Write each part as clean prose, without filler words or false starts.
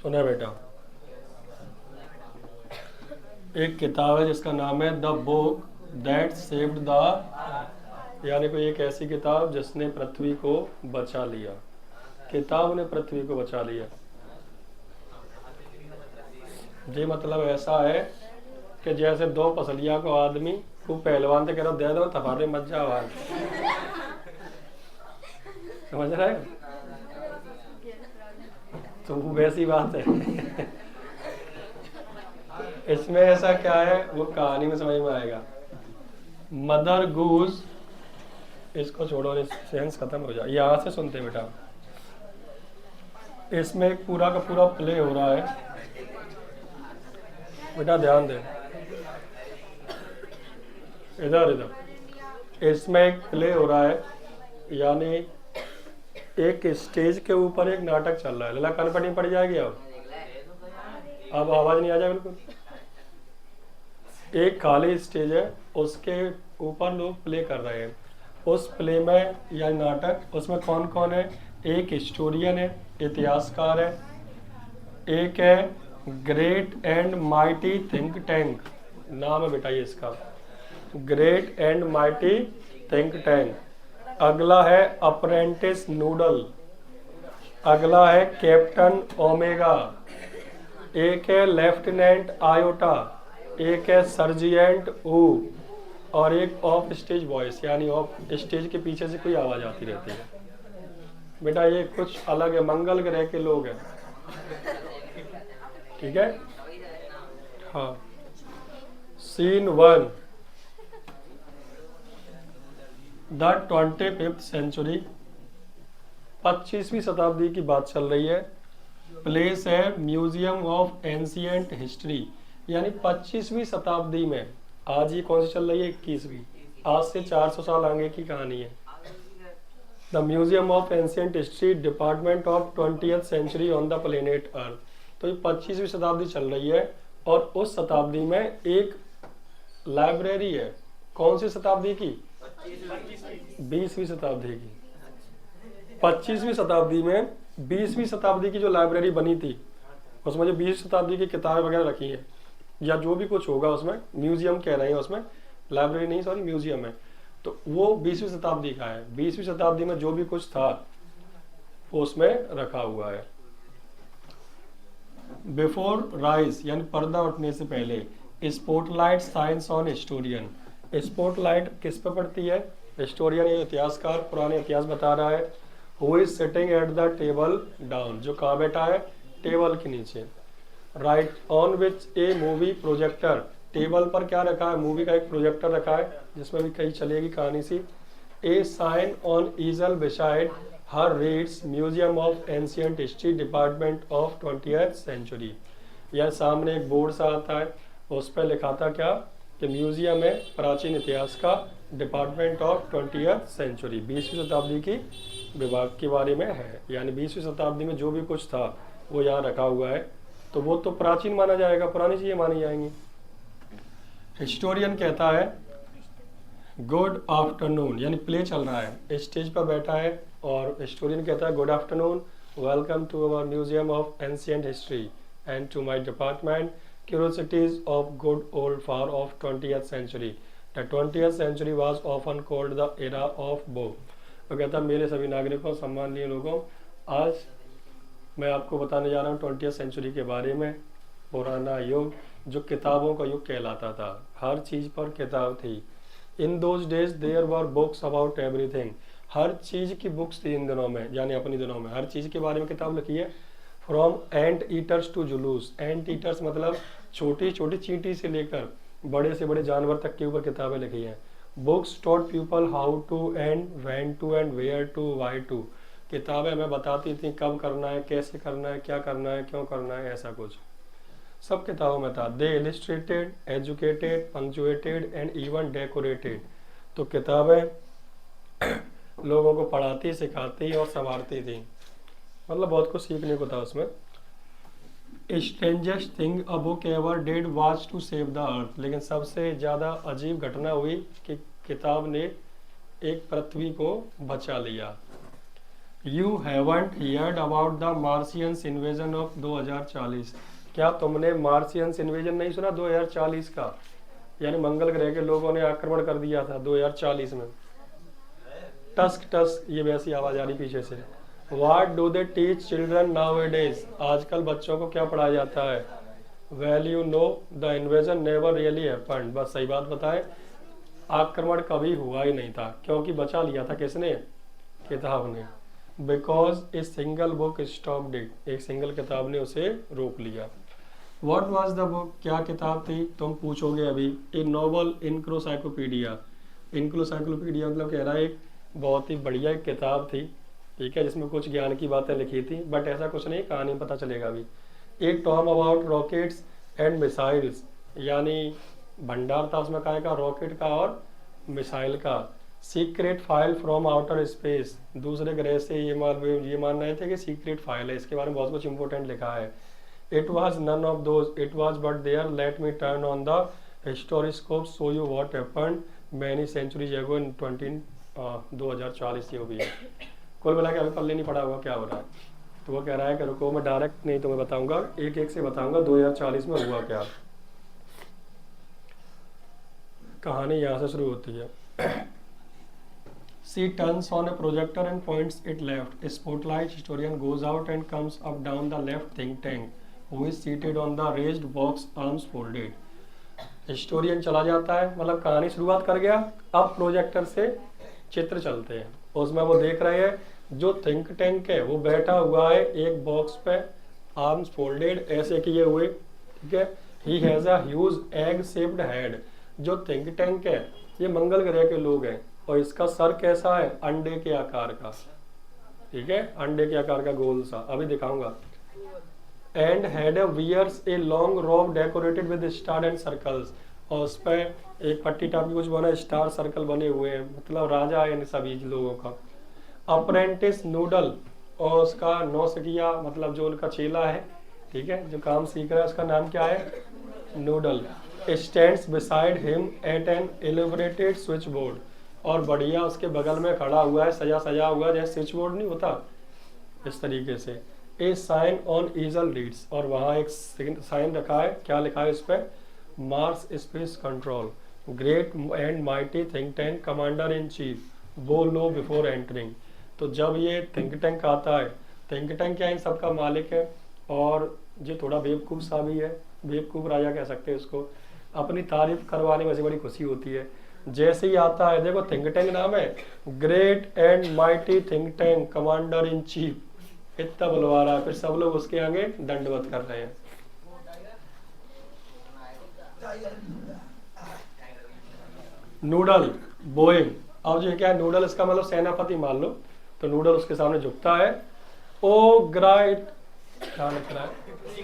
सुना बेटा, एक किताब है जिसका नाम है the book that saved the, यानी कोई एक ऐसी किताब जिसने पृथ्वी को बचा लिया। किताब ने पृथ्वी को बचा लिया। ये मतलब ऐसा है कि जैसे दो पसलिया को आदमी खूब पहलवान से कह रहा दे दो थपाड़े मत जाओ आज। समझ रहे हो? तो वो वैसी बात है। इसमें ऐसा क्या है वो कहानी में समझ में आएगा। मदर गूज, इसको छोड़ो, सेंस खत्म हो जाए, यहाँ से सुनते बेटा। इसमें एक पूरा का पूरा प्ले हो रहा है बेटा, ध्यान दे इधर इधर। इसमें एक प्ले हो रहा है, यानी एक स्टेज के ऊपर एक नाटक चल रहा है। लला कान पड़ी पड़ जाएगी अब आवाज नहीं आ जाए बिल्कुल। एक खाली स्टेज है, उसके ऊपर लोग प्ले कर रहे हैं। उस प्ले में या नाटक, उसमें कौन कौन है? एक हिस्टोरियन है, इतिहासकार है, एक है great and mighty think tank, नाम है बेटा ये इसका, great and mighty think tank. अगला है अप्रेंटिस नूडल, अगला है कैप्टन ओमेगा, एक है लेफ्टिनेंट आयोटा, एक है सर्जिएंट ऊ, और एक ऑफ स्टेज वॉइस, यानी ऑफ स्टेज के पीछे से कोई आवाज आती रहती है। बेटा ये कुछ अलग है, मंगल ग्रह के लोग हैं, ठीक है। हाँ, सीन 1, द 25th सेंचुरी, 25वीं शताब्दी की बात चल रही है। प्लेस है म्यूजियम ऑफ एंशिएंट हिस्ट्री, यानी 25वीं शताब्दी में। आज ये कौन सी चल रही है? 21वीं। आज से 400 साल आगे की कहानी है। The museum of ancient history, department of 20th century on the planet earth. तो ये 25वीं शताब्दी चल रही है, और उस शताब्दी में एक लाइब्रेरी है। कौन सी शताब्दी की? 20वीं शताब्दी की। 25वीं शताब्दी में 20वीं शताब्दी की जो लाइब्रेरी बनी थी, उसमें जो 20वीं शताब्दी की किताबें वगैरह रखी हैं, या जो भी कुछ होगा उसमें, म्यूजियम कह रहे हैं, उसमें लाइब्रेरी नहीं, सॉरी म्यूजियम है, तो वो 20वीं शताब्दी का है। 20वीं शताब्दी में जो भी कुछ था वो उसमें रखा हुआ है। बिफोर राइज, यानी पर्दा उठने से पहले, spotlight science on historian. Spotlight किस पे पड़ती है? हिस्टोरियन, ये इतिहासकार पुराने इतिहास बता रहा है। Who is sitting at the table down, जो कहाँ बैठा है? टेबल के नीचे। Right on which A movie projector, table पर क्या रखा है? मूवी का एक प्रोजेक्टर रखा है, जिसमें भी कहीं चलेगी कहानी सी। A sign on easel beside her reads museum of ancient history, department of 20th century. यह सामने एक बोर्ड सा आता है, उस पर लिखा था क्या? कि म्यूजियम है प्राचीन इतिहास का, डिपार्टमेंट ऑफ 20th सेंचुरी, 20वीं शताब्दी की विभाग के बारे में है। यानी 20वीं शताब्दी में जो भी कुछ था वो यहाँ रखा हुआ है, तो वो तो प्राचीन माना जाएगा, पुरानी चीजें मानी जाएंगी। हिस्टोरियन कहता है गुड आफ्टरनून, यानी प्ले चल रहा है, स्टेज पर बैठा है, और हिस्टोरियन कहता है good afternoon, welcome to our museum of ancient history and to my department curiosities of good old far of 20th century. The 20th century was often called the era of book. वो कहता है मेरे सभी नागरिकों, सम्माननीय लोगों, आज मैं आपको बताने जा रहा हूँ 20th सेंचुरी के बारे में। पुराना युग जो किताबों का युग कहलाता था, हर चीज़ पर किताब थी। In those days there were books about everything, हर चीज़ की बुक्स थी इन दिनों में, यानी अपनी दिनों में हर चीज़ के बारे में किताब लिखी है। फ्रॉम एंट ईटर्स टू जुलूस, एंट ईटर्स मतलब छोटी छोटी चींटी से लेकर बड़े से बड़े जानवर तक के ऊपर किताबें लिखी हैं। Books taught people how to and when to and where to why to, किताबें हमें बताती थी कब करना है, कैसे करना है, क्या करना है, क्यों करना है, ऐसा कुछ सब किताबों में था। They illustrated, educated, punctuated and even decorated, तो किताबें लोगों को पढ़ाती, सिखाती और संवारती थी, मतलब बहुत कुछ सीखने को था उसमें। Strangest thing a book ever did was to save the earth, लेकिन सबसे ज़्यादा अजीब घटना हुई कि किताब ने एक पृथ्वी को बचा लिया। You haven't heard about the Martians invasion of 2040। क्या तुमने मार्शियंस इन्वेजन नहीं सुना 2040 का? यानी मंगल ग्रह के लोगों ने आक्रमण कर दिया था 2040 में। टस्क टस्क, ये वैसी आवाज आ रही पीछे से। What do they teach children now A days? आजकल बच्चों को क्या पढ़ाया जाता है? Well you know the invasion never really happened. बस सही बात बताएं, आक्रमण कभी हुआ ही नहीं था, क्योंकि बचा लिया था किसने? किताब ने। Because a single book stopped it, एक सिंगल किताब ने उसे रोक लिया। What was the book? क्या किताब थी? तुम पूछोगे अभी। A noble इनक्लोसाइक्लोपीडिया। इनक्लोसाइक्लोपीडिया मतलब कह रहा है एक बहुत ही बढ़िया एक किताब थी, ठीक है, जिसमें कुछ ज्ञान की बातें लिखी थी, बट ऐसा कुछ नहीं, कहानी में पता चलेगा अभी। एक Tom about rockets and missiles, यानी भंडार था उसमें काय का? रॉकेट का और मिसाइल का। Secret file from outer space, दूसरे ग्रह से ये मान रहे थे कि सीक्रेट फाइल है, इसके बारे में बहुत कुछ इंपॉर्टेंट लिखा है। It was none of those, it was but there, let me turn on the historiscope so you what happened many centuries ago in 2040 ये भी है। कुल मिला के अभी पल्ले नहीं पड़ा हुआ क्या हो रहा है। तो वो कह रहा है कि रुको मैं डायरेक्ट नहीं तुम्हें बताऊंगा, एक एक से बताऊंगा 2040 में हुआ क्या। कहानी यहाँ से शुरू होती है। She turns on a projector and points it left. A spotlight historian goes out and comes up down the left think tank, who is seated on the raised box, arms folded. Historian चला जाता है, मतलब कहानी शुरुआत कर गया। अब projector से चित्र चलते हैं, उसमें वो देख रहे हैं जो थिंक टैंक है वो बैठा हुआ है एक बॉक्स पे, आर्म्स फोल्डेड ऐसे किए हुए, ठीक है। He has a huge egg shaped head. जो थिंक टैंक है ये मंगल ग्रह के लोग हैं, और इसका सर कैसा है? अंडे के आकार का, ठीक है, अंडे के आकार का गोल सा, अभी दिखाऊंगा। And had wears a long robe decorated with star and circles, और उस पर एक पट्टी टाइप की कुछ बना, स्टार सर्कल बने हुए हैं, मतलब राजा है इन सभी लोगों का। अप्रेंटिस नूडल, और उसका नौसिखिया मतलब जो उनका चेला है, ठीक है, जो काम सीख रहा है, उसका नाम क्या है? Noodle. Stands beside him at an elaborated switchboard, और बढ़िया उसके बगल में खड़ा हुआ है, सजा हुआ जैसे स्विच बोर्ड नहीं होता, इस तरीके से। ए साइन ऑन ईजल रीड्स, और वहाँ एक साइन रखा है, क्या लिखा है इस पर? Mars space control, great and mighty think tank, commander in chief, बो लो बिफोर एंटरिंग। तो जब ये थिंक टैंक आता है, थिंक टैंक क्या इन सबका मालिक है, और ये थोड़ा बेवकूफ़ सा भी है, बेवकूफ़ राजा कह सकते हैं उसको, अपनी तारीफ करवाने में बड़ी खुशी होती है। जैसे ही आता है, देखो थिंक टैंक नाम है, great and mighty think tank, commander in chief, इतना बुलवा रहा है, फिर सब लोग उसके आगे दंडवत कर रहे हैं। नूडल, बोइंग, अब जो क्या है नूडल, इसका मतलब सेनापति मान लो, तो नूडल उसके सामने झुकता है। ओ ग्रेट, क्या लिख रहा है?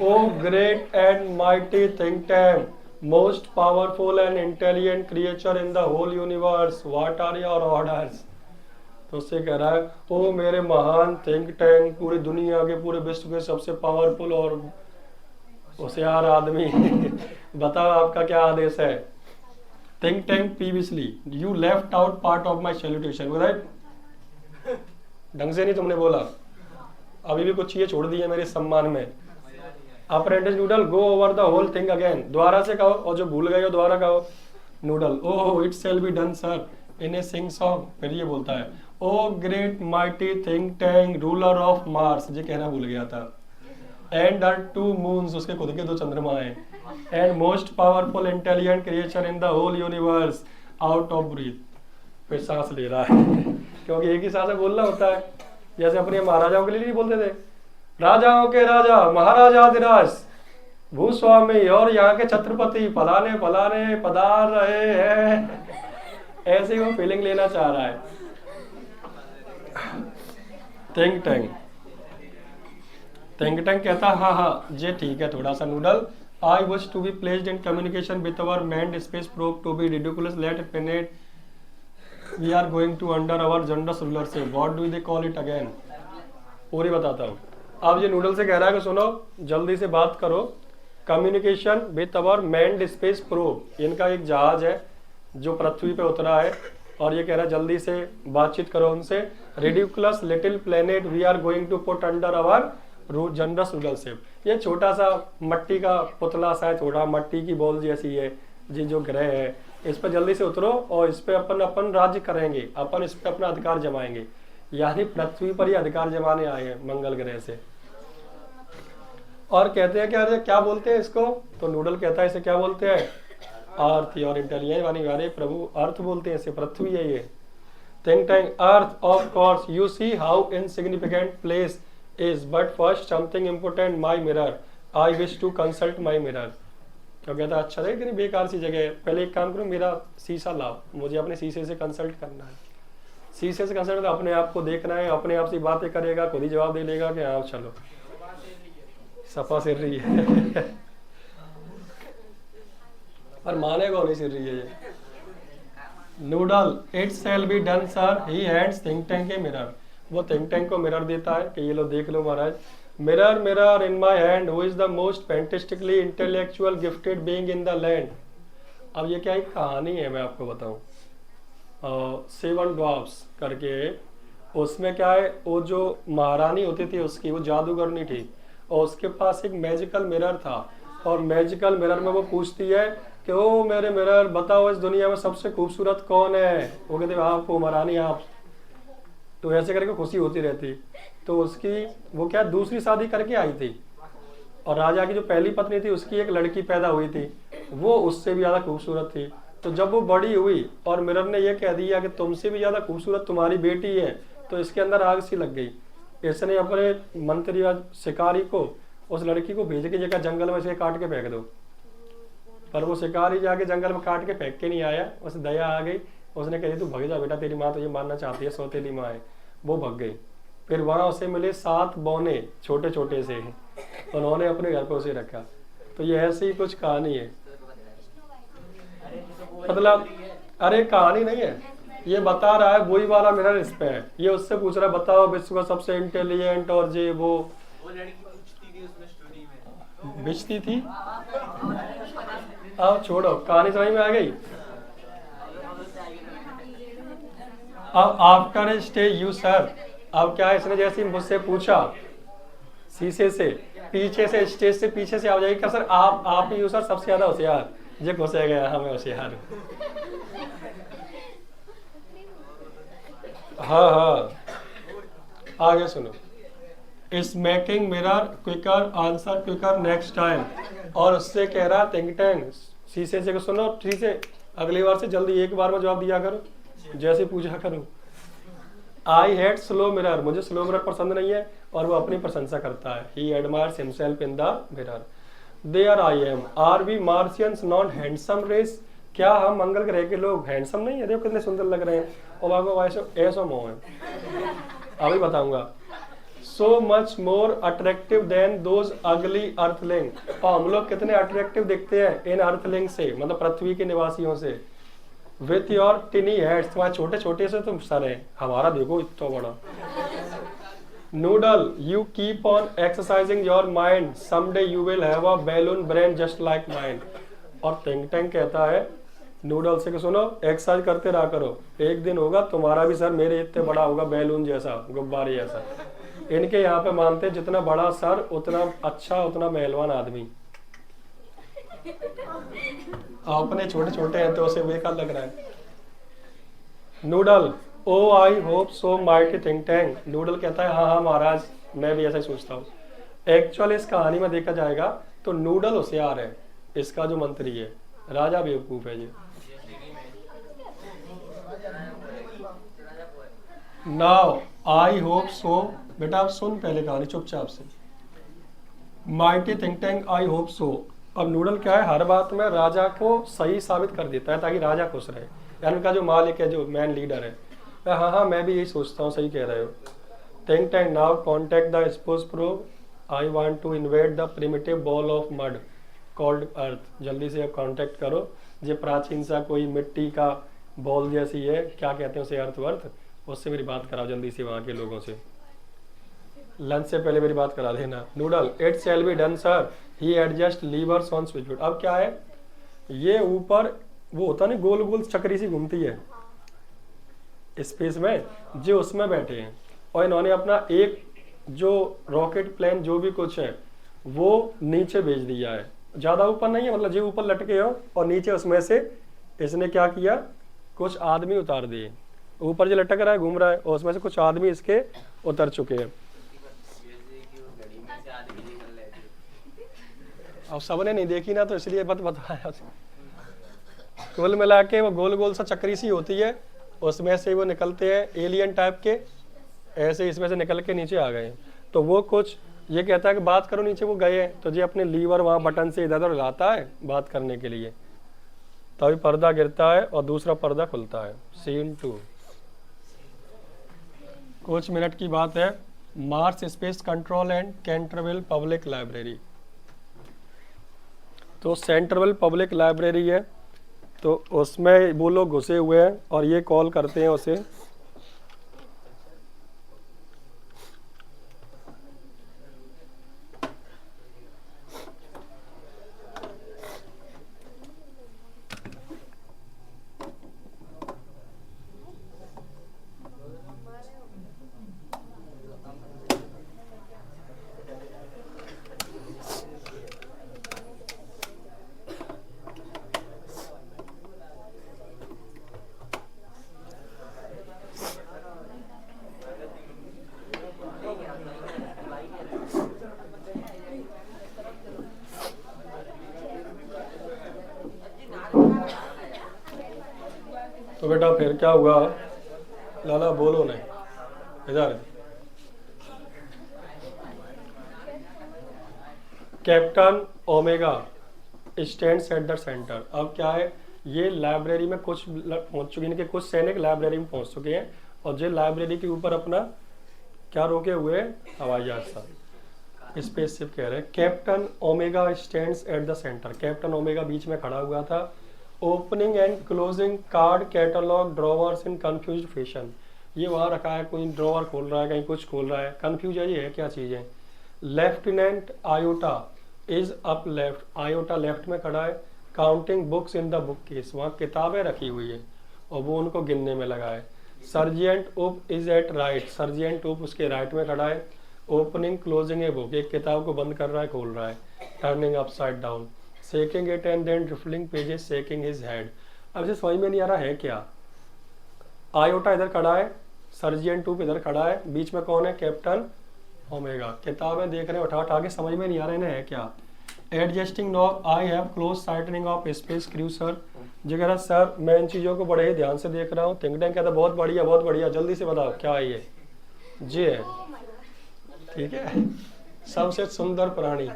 ओ great and mighty think tank, most powerful and intelligent creature in the whole universe, what are your orders. तो उससे कह रहा है, ओ मेरे महान थिंक टैंक, पूरी दुनिया के, पूरे विश्व के सबसे पावरफुल और होशियार आदमी बताओ आपका क्या आदेश है? Think tank previously you left out part of my salutation, right? ढंग से नहीं तुमने बोला, अभी भी कुछ चीजें छोड़ दी है मेरे सम्मान में। Apprentice noodle, go over the whole thing again, दोबारा से कहो, और जो भूल गए हो दोबारा कहो। Noodle, oh it shall be done sir in a sing song. फिर ये बोलता है, ओ great mighty think tank, ruler of Mars, ये कहना भूल गया था, एंड द टू मून्स, उसके खुद के 2 चंद्रमा हैं, and most powerful intelligent creature in the whole universe, out of breath. फिर सांस ले रहा है क्योंकि एक ही सांस में बोलना होता है, जैसे अपने महाराजाओं के लिए नहीं बोलते थे, राजाओं के राजा महाराजाधिराज भूस्वामी और यहाँ के छत्रपति फलाने फलाने पधार रहे हैं, ऐसे वो फीलिंग लेना चाह रहा है। थिंक टैंक, थिंक टैंक कहता हाँ हाँ ये ठीक है थोड़ा सा Noodle, I wish to be placed in communication with our manned space probe to be ridiculous let it planet, we are going to under our generous ruler say, what do they call it again. पूरी बताता हूँ। अब ये noodle से कह रहा है कि सुनो जल्दी से बात करो, communication with our manned space probe, इनका एक जहाज है जो पृथ्वी पे उतरा है, और ये कह रहा है जल्दी से बातचीत करो उनसे। Ridiculous little planet we are going to put under our generous rulership. ये छोटा सा मट्टी का पुतला सा है, थोड़ा मट्टी की बॉल जैसी है, ये जो ग्रह है, इस पर जल्दी से उतरो और इस पे अपन अपन राज्य करेंगे, अपन इस पे अपना अधिकार जमाएंगे। यानी पृथ्वी पर ही अधिकार जमाने आए हैं मंगल ग्रह से। और कहते हैं कि अरे क्या बोलते हैं इसको, तो नूडल कहता है इसे क्या बोलते हैं, अर्थ। और इंटेलिजेंस वाली वाले प्रभु अर्थ बोलते हैं इसे, पृथ्वी है ये। Think tank earth of course you see how insignificant place is, but first something important my mirror, I wish to consult my mirror. तो कहता अच्छा है कि बेकार सी जगह है, पहले एक काम करो मेरा शीशा लाओ, मुझे अपने शीशे से कंसल्ट करना है। शीशे से कंसल्ट अपने आप को देखना है, अपने आप से बातें करेगा, खुद ही जवाब दे लेगा कि हाँ चलो सफा सिर रही है पर मानेगा नहीं सिर रही है ये। Noodle it shall be done sir, he hands think tank के मिरर। वो थिंक टैंक को मिरर देता है कि ये लो देख लो महाराज। Mirror mirror in my hand who is the most fantastically intellectual gifted being in the land. अब ये क्या एक कहानी है, मैं आपको बताऊं। 7 ड्वार्फ्स करके, उसमें क्या है, वो जो महारानी होती थी उसकी, वो जादूगरनी थी और उसके पास एक मैजिकल मिरर था। और मैजिकल मिरर में वो पूछती है कि ओ मेरे मिरर बताओ इस दुनिया में सबसे खूबसूरत कौन है। वो कहते आपको महारानी आप। तो ऐसे करके खुशी होती रहती। तो उसकी वो क्या दूसरी शादी करके आई थी और राजा की जो पहली पत्नी थी उसकी एक लड़की पैदा हुई थी, वो उससे भी ज्यादा खूबसूरत थी। तो जब वो बड़ी हुई और मिरर ने यह कह दिया कि तुमसे भी ज्यादा खूबसूरत तुम्हारी बेटी है, तो इसके अंदर आग सी लग गई। इसने अपने मंत्री या शिकारी को उस लड़की को भेज के जगह जंगल में से काट के फेंक दो। पर वो शिकारी जाके जंगल में काट के फेंक के नहीं आया, उसे दया आ गई। उसने कही तू भग जा बेटा, तेरी माँ तो ये मानना चाहती है, सौतेली माँ है। वो भग गई। फिर वहां उसे मिले 7 बौने छोटे छोटे से, उन्होंने अपने घर पे उसे रखा। तो ये ऐसी ही कुछ कहानी है। मतलब अरे कहानी नहीं है, ये बता रहा है वही वाला मिरर इस पे है। ये उससे पूछ रहा है बताओ विश्व का सबसे इंटेलिजेंट और जे वो लड़की पूछती थी उसमें स्टोरी में, बिचती थी। अब छोड़ो, कहानी समझ में आ गई। अब आफ्टर स्टे यू सर, अब क्या है, इसने जैसे मुझसे पूछा शीशे से, पीछे से स्टेज से पीछे से आ जाएगी क्या सर आप ही सर सबसे ज्यादा होशियार। ये घुसे गया हाँ मैं होशियार हूँ। हाँ आगे सुनो। इस making mirror quicker answer quicker next time. और उससे कह रहा थिंक टैंक शीशे से सुनो, ठीक है अगली बार से जल्दी एक बार में जवाब दिया करो, जैसे पूछा करूं। आई हेट स्लो मिरर, मुझे स्लो मिरर पसंद नहीं है और वो अपनी प्रशंसा करता है। He admires himself in the mirror. There I am, are we Martians not handsome race, क्या हम मंगल ग्रह के लोग हैंडसम नहीं है, देखो कितने सुंदर लग रहे हैं। और बाबा ऐसा मोह है, अभी बताऊंगा। So much more attractive than those ugly earthling, और हम लोग कितने अट्रैक्टिव दिखते हैं इन अर्थलिंग से, मतलब पृथ्वी के निवासियों से। विथ योर टिनी हेड्स, तुम्हारे छोटे छोटे से तुम सर हैं, हमारा देखो इतना बड़ा। Noodle you keep on exercising your mind, someday you will have a balloon brain just like mind. और थिंक टैंक कहता है नूडल से कि सुनो एक्सरसाइज करते रहा करो, एक दिन होगा तुम्हारा भी सर मेरे इतने बड़ा होगा, बैलून जैसा, गुब्बारे जैसा। इनके यहाँ पे मानते जितना बड़ा सर उतना अच्छा, उतना मेहलवान आदमी। अपने छोटे छोटे हैं तो उसे बेकार लग रहा है। Noodle oh I hope so mighty think tank, noodle कहता है हाँ महाराज मैं भी ऐसा ही सोचता हूँ। एक्चुअली इस कहानी में देखा जाएगा तो नूडल होशियार है, इसका जो मंत्री है राजा बेवकूफ है। ये नाउ आई होप सो, बेटा आप सुन पहले कहानी चुपचाप से। माइटी थिंक टैंक आई होप सो। अब नूडल क्या है, हर बात में राजा को सही साबित कर देता है ताकि राजा खुश रहे, यानी उनका जो मालिक है, जो मैन लीडर है। हाँ मैं भी यही सोचता हूँ, सही कह रहे हो। Think tank now contact the space probe, I want to invade the primitive ball of mud called earth. जल्दी से अब कांटेक्ट करो, ये प्राचीन सा कोई मिट्टी का बॉल जैसी है, क्या कहते हैं उसे, अर्थ वर्थ, उससे मेरी बात कराओ जल्दी से वहाँ के लोगों से। लंच से पहले मेरी बात करा देना। Noodle it shall be done sir, he adjust levers on switchboard. अब क्या है, ये ऊपर वो होता नहीं गोल गोल चक्री सी घूमती है, स्पेस में, जो उसमें बैठे हैं। और इन्होंने अपना एक जो रॉकेट प्लेन जो भी कुछ है वो नीचे भेज दिया है, ज़्यादा ऊपर नहीं है, मतलब जो ऊपर लटके हो, और नीचे उसमें से इसने क्या किया, कुछ आदमी उतार दिए। ऊपर जो लटक रहा है घूम रहा है, और उसमें से कुछ आदमी इसके उतर चुके हैं। अब सबने नहीं देखी ना, तो इसलिए बताया। कुल मिला के वो गोल गोल सा चक्री सी होती है, उसमें से वो निकलते हैं एलियन टाइप के, ऐसे इसमें से निकल के नीचे आ गए। तो वो कुछ ये कहता है कि बात करो, नीचे वो गए तो ये अपने लीवर वहाँ बटन से इधर उधर हिलाता है बात करने के लिए, तभी पर्दा गिरता है और दूसरा पर्दा खुलता है। सीन 2। कुछ मिनट की बात है, Mars space control and Canterville public library. तो सेंट्रल पब्लिक लाइब्रेरी है, तो उसमें वो लोग घुसे हुए हैं और ये कॉल करते हैं उसे। तो बेटा फिर क्या हुआ, लाला बोलो नहीं, इधर। Captain Omega stands at the centre. अब क्या है, ये लाइब्रेरी में कुछ पहुंच चुके हैं, इनके कुछ सैनिक लाइब्रेरी में पहुंच चुके हैं, और जो लाइब्रेरी के ऊपर अपना क्या रोके हुए, हवाई जहाज सा, स्पेसशिप कह रहे हैं। Captain Omega stands at the centre. Captain Omega बीच में खड़ा हुआ था। Opening and closing card catalogue drawers in confused fashion. ये वहाँ रखा है, कोई ड्रॉवर खोल रहा है, कहीं कुछ खोल रहा है, कंफ्यूज है, ये है क्या चीज़ है। Lieutenant iota is up left. Iota left में खड़ा है। Counting books in the book case. वहाँ किताबें रखी हुई है और वो उनको गिनने में लगा है। सर्जिएंट उप इज एट राइट। सर्जिएंट उप उसके राइट में खड़ा है। ओपनिंग क्लोजिंग ए बुक, एक किताब को बंद कर रहा है, खोल रहा है। Turning upside down, shaking it and then riffling pages, shaking his head. अब इसे समझ में नहीं आ रहा है क्या। आयोटा इधर खड़ा है, सर्जिएंट उप इधर खड़ा है, बीच में कौन है, कैप्टन ओमेगा। किताबें देख रहे हैं उठा उठा के, समझ में नहीं आ रहा है क्या। Adjusting knob, I have close sighting of space crew sir. जगह सर मैं इन चीज़ों को बड़े ही ध्यान से देख रहा हूँ। थिंक टैंक कहता बहुत बढ़िया बहुत बढ़िया, जल्दी से बताओ क्या है ये। जी है, ठीक है, सबसे सुंदर प्राणी।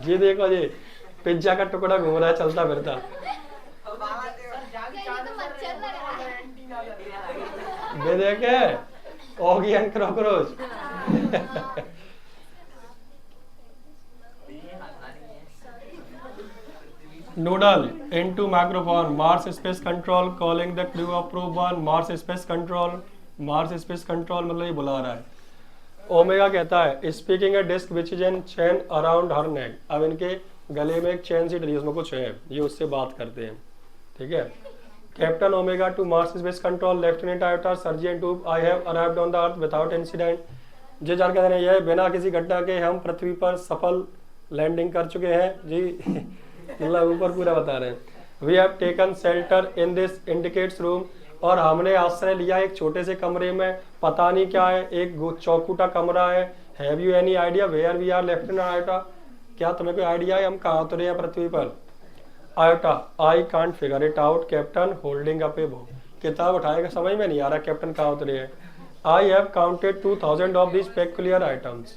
ये देखो जी, पिज्जा का टुकड़ा घूम रहा है चलता फिरता। ये देखे Oggy and cockroach. Noodle into microphone, Mars space control calling the crew of probe 1। Mars space control, Mars space control मतलब ये बुला रहा है। ओमेगा कहता है speaking a disc which is an chain around her neck. अब इनके गले में एक चेन सी डली, उसमें कुछ है, ये उससे बात करते हैं, ठीक है। Captain Omega to Mars space control, lieutenant Iota, sergeant Oop, I have arrived on the earth without incident. जो जानकारी है, बिना किसी घटना के हम पृथ्वी पर सफल लैंडिंग कर चुके हैं जी। मतलब ऊपर पूरा बता रहे हैं। We have taken shelter in this indicates room. और हमने आश्रय लिया एक छोटे से कमरे में, पता नहीं क्या है, एक चौकुटा कमरा है। Have you any idea where we are, lieutenant Iota, क्या तुम्हें कोई आइडिया है हम कहाँ उतरे हैं पृथ्वी पर। Iota, I can't figure it out. Captain holding up a book, किताब उठाएगा, समझ में नहीं आ रहा कैप्टन कहाँ उतरे हैं। I have counted 2000 of this peculiar items.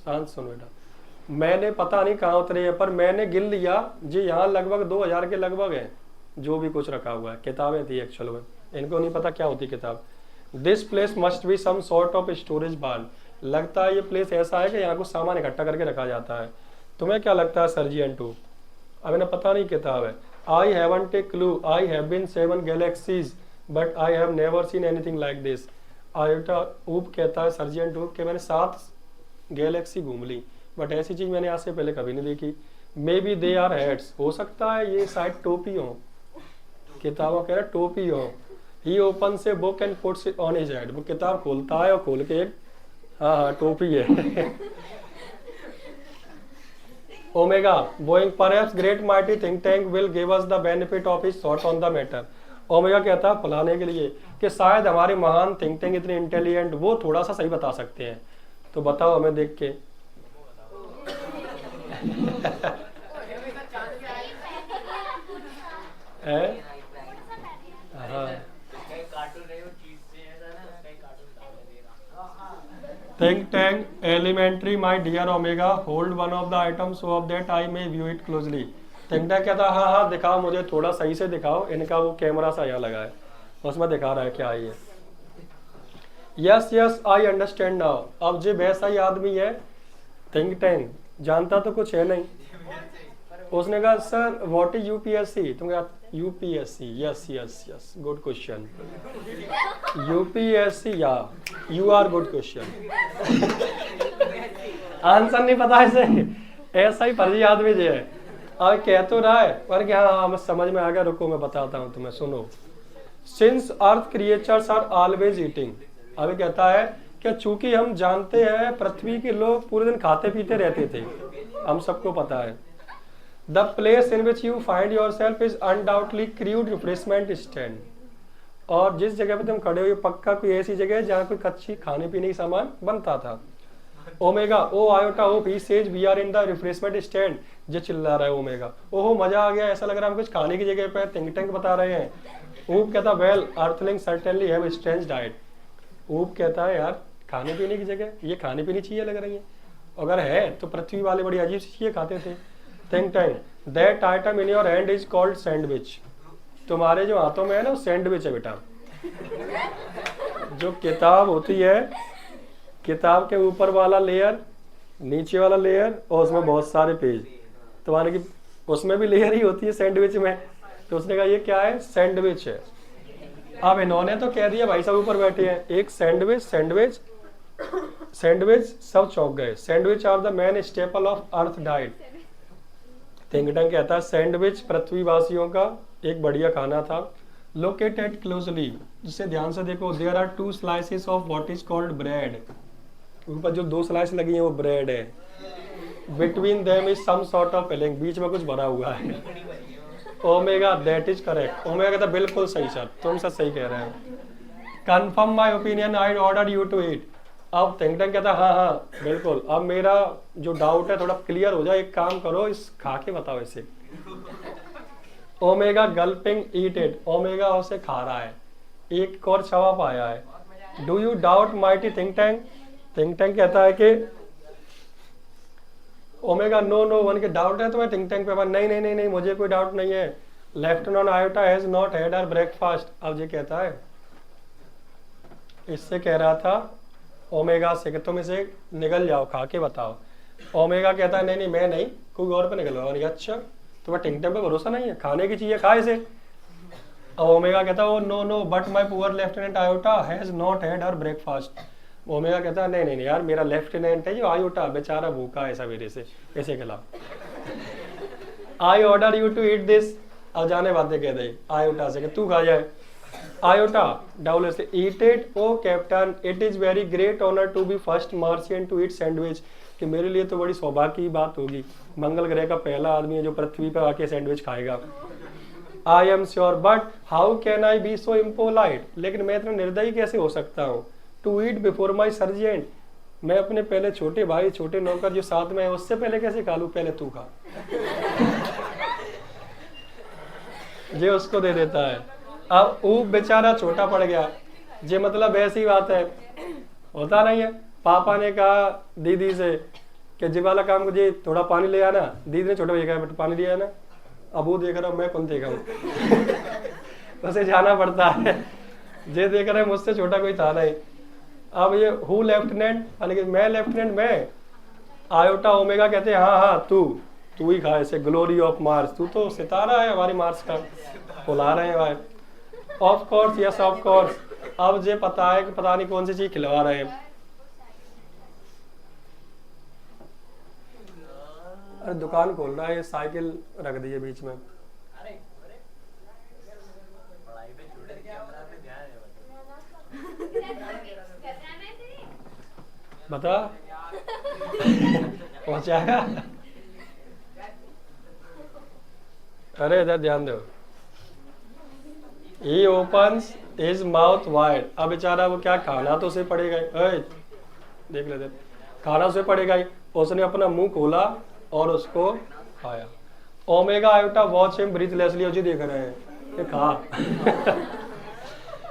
शांत सुन बेटा, मैंने पता नहीं कहाँ उतरे हैं, पर मैंने गिन लिया जी, यहाँ लगभग 2000 के लगभग है जो भी कुछ रखा हुआ है। किताबें थी एक्चुअल में, इनको नहीं पता क्या होती किताब। This place must be some sort of storage barn. लगता है ये प्लेस ऐसा है कि यहाँ कुछ सामान इकट्ठा करके रखा जाता है। तुम्हें क्या लगता है सर्जिएंट उप? अब इन्हें पता नहीं किताब है। I haven't a clue, I have been 7 galaxies but I have never seen anything like this. Iota Oop कहता है सर्जिएंट उप के मैंने 7 गैलेक्सी घूम ली, बट ऐसी चीज मैंने आज से पहले कभी नहीं देखी। Maybe they are heads, हो सकता है ये शायद टोपी हो। किताबों कह रहा टोपी हो। ही ओपन से book and puts it on his head, वो किताब खोलता है और खोल के एक हाँ टोपी है। Omega Boeing perhaps great mighty think tank will give us the benefit of his thought on the matter. Omega कहता है फलाने के लिए कि शायद हमारे महान थिंक टैंक इतने इंटेलिजेंट वो थोड़ा सा सही बता सकते हैं, तो बताओ हमें देख के। हाँ Think Tank elementary my dear Omega hold one of the items so of that I may view it closely. Think Tank कहता हाँ हाँ दिखाओ मुझे थोड़ा सही से दिखाओ, इनका वो कैमरा सा यहाँ लगा है उसमें दिखा रहा है क्या है ये। Yes yes I understand now, अब जो वैसा ही आदमी है थिंक टैंक जानता तो कुछ है नहीं। उसने कहा सर व्हाट इज यूपीएससी, तुम कहा UPSC yes yes yes good question, UPSC या you are good question. Answer नहीं पता ऐसे, ऐसा ही फर्जी आदमी जो है और कह तो रहा है पर क्या हाँ मैं समझ में आ गया, रुको मैं बताता हूँ तुम्हें सुनो। Since Earth creatures are always eating, अभी कहता है कि चूंकि हम जानते हैं पृथ्वी के लोग पूरे दिन खाते पीते रहते थे, हम सबको पता है। The place in which you find your self is undoubtedly crude refreshment stand, और जिस जगह पे तुम खड़े हो पक्का कोई ऐसी जगह है जहाँ कोई कच्ची खाने पीने की सामान बनता था। Omega oh Iota oh he says we are in the refreshment stand, जो चिल्ला रहा है ओमेगा ओहो मजा आ गया, ऐसा लग रहा है हम कुछ खाने की जगह पे थिंक टैंक बता रहे हैं। ऊप कहता well earthling certainly have strange diet, Oop कहता है यार खाने पीने की जगह ये खाने पीने चीजें लग रही हैं, अगर है तो पृथ्वी वाले बड़ी अजीब सी चीजें खाते थे। Think tank that item in your hand is called sandwich, तुम्हारे जो हाथों में है ना वो सैंडविच है बेटा। जो किताब होती है, किताब के ऊपर वाला लेयर नीचे वाला लेयर और उसमें बहुत सारे पेज, तुम्हारे की उसमें भी लेयर ही होती है सैंडविच में, तो उसने कहा ये क्या है सैंडविच है। अब इन्होंने तो कह दिया भाई साहब ऊपर बैठे हैं एक सैंडविच सैंडविच सैंडविच, सब चौंक गए। Sandwich are the main staple of Earth diet, Think Tank कहता है सैंडविच पृथ्वीवासियों का एक बढ़िया खाना था। लोकेट एट क्लोजली, जिसे ध्यान से देखो, there are two slices of what is called bread, ऊपर जो दो स्लाइस लगी है वो ब्रेड है। Between them is some sort of filling, बीच में कुछ भरा हुआ है। Omega that is correct, Omega कहता बिल्कुल सही सर, तुम सर सही कह रहे हो। Confirm my opinion I order you to eat, अब थिंक टैंक कहता हाँ हाँ बिल्कुल, अब मेरा जो डाउट है थोड़ा क्लियर हो जाए, एक काम करो इस खा के बताओ इसे। ओमेगा गल्पिंग ईट इट, ओमेगा उसे खा रहा है, एक और जवाब आया है। Do you doubt mighty think tank, think Tank कहता है कि ओमेगा नो नो वन के डाउट है तुम्हें थिंक टैंक पे, नहीं नहीं नहीं नहीं मुझे कोई डाउट नहीं है। Lieutenant Iota has not had our breakfast, अब ये कहता है इससे कह रहा था ओमेगा से कि तुम इसे निगल जाओ खा के बताओ। ओमेगा कहता है नहीं नहीं मैं नहीं, कोई और पे निकलवाओ। अच्छा तुम्हें थिंक टैंक पे भरोसा नहीं है, खाने की चीजें खा इसे। अब ओमेगा कहता है oh no no but my poor lieutenant Iota has not had her breakfast, Omega कहता है नहीं नहीं नहीं यार मेरा लेफ्टिनेंट है जो आयोटा बेचारा भूखा है सवेरे से, ऐसे खिलाओ। I order you to eat this, अब जाने बातें कह दे आयोटा से कि तू खा जाए। आयोटा डाउल से eat it oh captain, it is very great honour to be first Martian to eat sandwich, कि मेरे लिए तो बड़ी सौभाग्य की बात होगी, मंगल ग्रह का पहला आदमी है जो पृथ्वी पर आके सैंडविच खाएगा। I am sure but how can I be so impolite, लेकिन मैं इतना निर्दयी कैसे हो सकता हूँ। To eat before my sergeant, मैं अपने पहले छोटे भाई छोटे नौकर जो साथ में है उससे पहले कैसे खा लूं, पहले तू खा। ये उसको दे देता है। अब ऊप बेचारा छोटा पड़ गया, ये मतलब ऐसी बात है होता नहीं है। पापा ने कहा दीदी से कि जी वाला काम मुझे थोड़ा पानी ले आना, दीदी ने छोटा भैया कहा पानी ले आना, अब वो देख रहा हूँ मैं कौन देखा हूँ। उसे जाना पड़ता है, ये देख रहा है मुझसे छोटा कोई था नहीं। अब ये हु लेफ्टिनेंट, यानी कि मैं लेफ्टिनेंट मैं। आयोटा ओमेगा कहते हैं हाँ हाँ तू ही खा इसे, ग्लोरी ऑफ मार्स, तू तो सितारा है हमारी मार्स का, बुला रहे हैं भाई। Of course yes of course, अब ये पता है कि पता नहीं कौन सी चीज खिलवा रहे हैं। अरे दुकान खोल रहा है, साइकिल रख दी है बीच में। बता पहुंचाएगा। अरे इधर ध्यान दो। He opens his mouth wide। अब बेचारा वो क्या, खाना तो उसे पड़ेगा ही। देख लेते, खाना उसे पड़ेगा ही। उसने अपना मुंह खोला और उसको खाया। ओमेगा आयोटा वॉच हिम ब्रीथलेसली, उसे देख रहे हैं ये खा।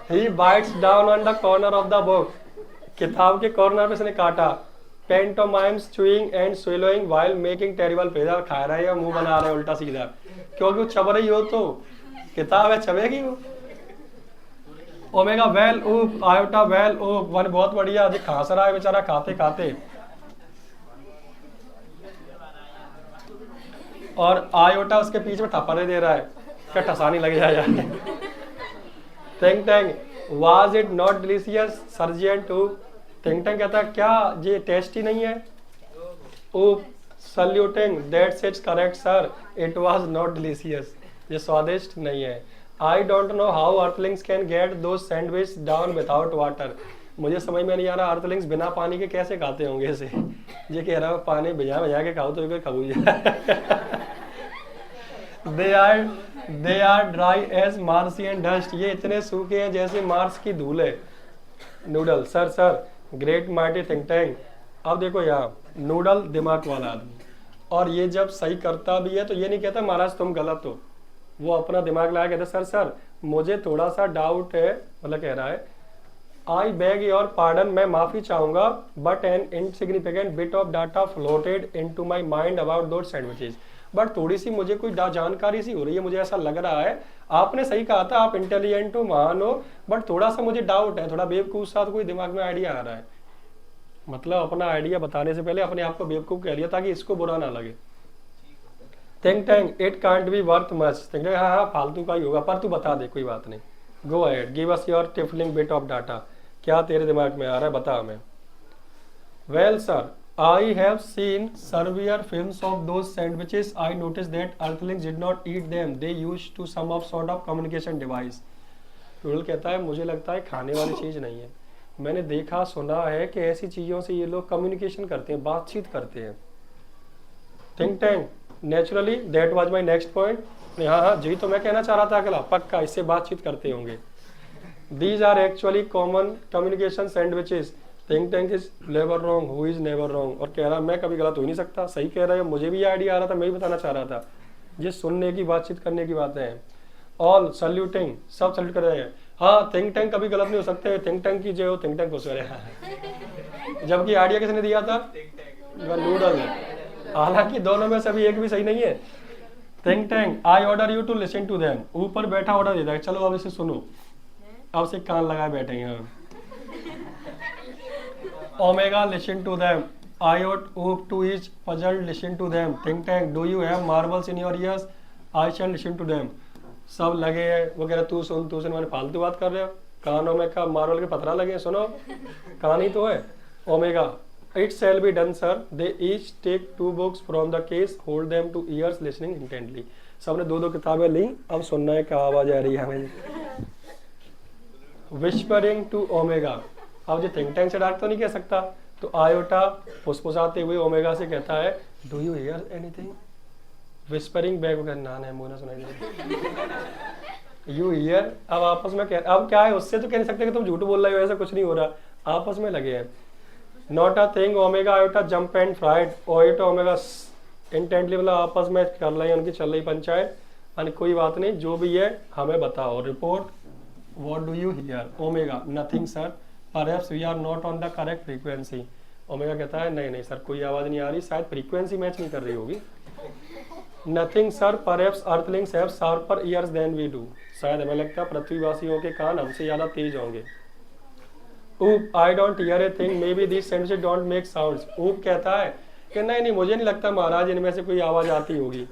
He bites down on the corner of the book। किताब के कॉर्नर पे उसने काटा। Pantomimes chewing and swallowing while making terrible faces। खा रहा है या मुंह बना रहा है उल्टा सीधा, क्योंकि वो चब रही हो तो किताब है, चबेगी वो। ओमेगा वेल ऊप आयोटा वेल ऊप, वन बहुत बढ़िया। जो खांस रहा है बेचारा खाते खाते, और आयोटा उसके पीछे में ठप्परे दे रहा है, क्या ठसानी लग जाए यार। Think tank was it not delicious sergeant ऊप। थिंक टैंक कहता है क्या ये टेस्टी नहीं है। ऊप saluting that's it's correct sir, it was not delicious, ये स्वादिष्ट नहीं है। I don't know how Earthlings can get दो सैंडविच डाउन विदाउट वाटर। मुझे समझ में नहीं आ रहा अर्थलिंग्स बिना पानी के कैसे खाते होंगे इसे। ये कह रहा है पानी भिजा भिजा के खाओ तो खबूजा। They are dry as Martian dust. ये इतने सूखे हैं जैसे मार्स की धूल है। Noodle sir great mighty think tank. अब देखो यहाँ नूडल दिमाग वाला आदमी, और ये जब सही करता भी है तो ये नहीं कहता महाराज तुम गलत हो, वो अपना दिमाग लगा कहता सर मुझे थोड़ा सा डाउट है, मतलब कह रहा है आई बेग योर पार्डन, मैं माफी चाहूंगा, but N insignificant bit of data floated into my mind about those sandwiches. But थोड़ी सी मुझे कोई जानकारी सी हो रही है, मुझे ऐसा लग रहा है आपने सही कहा था, आप इंटेलिजेंट हो महान हो, बट थोड़ा सा मुझे डाउट है, थोड़ा बेवकूफ सा कोई दिमाग में आइडिया आ रहा है। मतलब अपना आइडिया बताने से पहले अपने आप को बेवकूफ कह लिया ताकि इसको बुरा ना लगे। Think tank it can't be worth much. Think tank हाँ फालतू का ही होगा, पर तू बता दे कोई बात नहीं। Go ahead give us your trifling bit of data. क्या तेरे दिमाग में आ रहा है बता हमें। Well sir I have seen severe films of those sandwiches. I noticed that earthlings did not eat them. They used to some of sort of communication device. टूडल कहता है मुझे लगता है खाने वाली चीज़ नहीं है, मैंने देखा सुना है कि ऐसी चीज़ों से ये लोग कम्युनिकेशन करते हैं, बातचीत करते हैं। Think tank naturally that was my next point. हाँ जी तो मैं कहना चाह रहा था अगला, पक्का इससे बातचीत करते होंगे। These are actually common communication sandwiches. Think tank is never wrong, who is never wrong. और कह रहा मैं कभी गलत हो ही नहीं सकता, सही कह रहा है, मुझे भी ये आइडिया आ रहा था, मैं भी बताना चाह रहा था। ये सुनने की बातचीत करने की बातें हैं। ऑल सल्यूटिंग सब सल्यूट कर रहे हैं। हाँ थिंक टैंक कभी गलत नहीं हो सकते, थिंक टैंक की जो थिंक टैंक खुश हो रहे हैं। जबकि आइडिया किसने दिया था, नूडल ने। हालांकि दोनों में से अभी एक भी सही नहीं है। Think Tank I order you to listen to them. ऊपर बैठा ऑर्डर देता है चलो अब इसे सुनो, अब से कान लगाए बैठेंगे हम। Omega listen to them. Iot oop to each puzzled listen to them. Think tank do you have marbles in your ears? I shall listen to them. सब लगे हैं वो कह रहे तू सुन मैंने फालतू बात कर रहे हो, कानों में का मार्बल के पतरा लगे सुनो, कान ही तो है। Omega it shall be done sir. They each take 2 books from the case, hold them to ears listening intently. सबने 2 किताबें ली, अब सुनना है क्या आवाज आ रही है हमें। Whispering to Omega। अब जो थिंक टैंक से डायरेक्ट तो नहीं कह सकता, तो आयोटा फुसफुसाते हुए ओमेगा से कहता है do you hear anything. Whispering back वगैरह ना मुंह ना सुनाई दे। You here. अब आपस में अब क्या है, उससे तो कह नहीं सकते कि तुम झूठ बोल रहे हो, ऐसा कुछ नहीं हो रहा, आपस में लगे हैं। Not a thing Omega Iota jump and fried. Iota Omega intently, मतलब आपस में कर रही है, उनकी चल रही पंचायत। यानी कोई बात नहीं, जो भी है हमें बताओ। Report what do you hear. Omega nothing sir, perhaps we are not on the correct frequency. Omega कहता है नहीं सर कोई आवाज नहीं आ रही, शायद फ्रीक्वेंसी मैच नहीं कर रही होगी। Nothing sir, perhaps earthlings have sharper ears than we do. शायद हमें लगता है पृथ्वीवासियों के कान हमसे ज्यादा तेज होंगे। ऊप I don't hear a thing, may be this sentence don't make sounds. ऊप कहता है कि नहीं मुझे नहीं लगता महाराज इनमें से कोई आवाज आती होगी।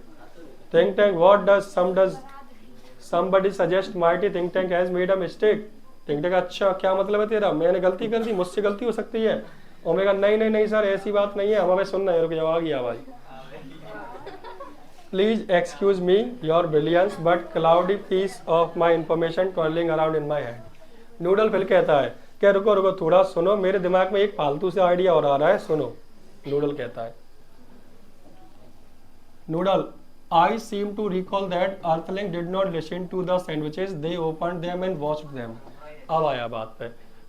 Think tank what does somebody suggest mighty think tank has made a mistake। Think tank अच्छा क्या मतलब है तेरा, मैंने गलती कर दी, मुझसे गलती हो सकती है। ओमेगा नहीं सर ऐसी बात नहीं है, हमें सुनना है। रुक जाओ आ गई आवाज। Please excuse me your brilliance but cloudy piece of my information twirling around in my head. Noodle फिर कहता है क्या रुको रुको थोड़ा सुनो, मेरे दिमाग में एक फालतू से आइडिया और आ रहा है, सुनो। नूडल कहता है, noodle, I seem to recall that Earthling did not listen to the sandwiches. They opened them and watched them. अब आया बात पे,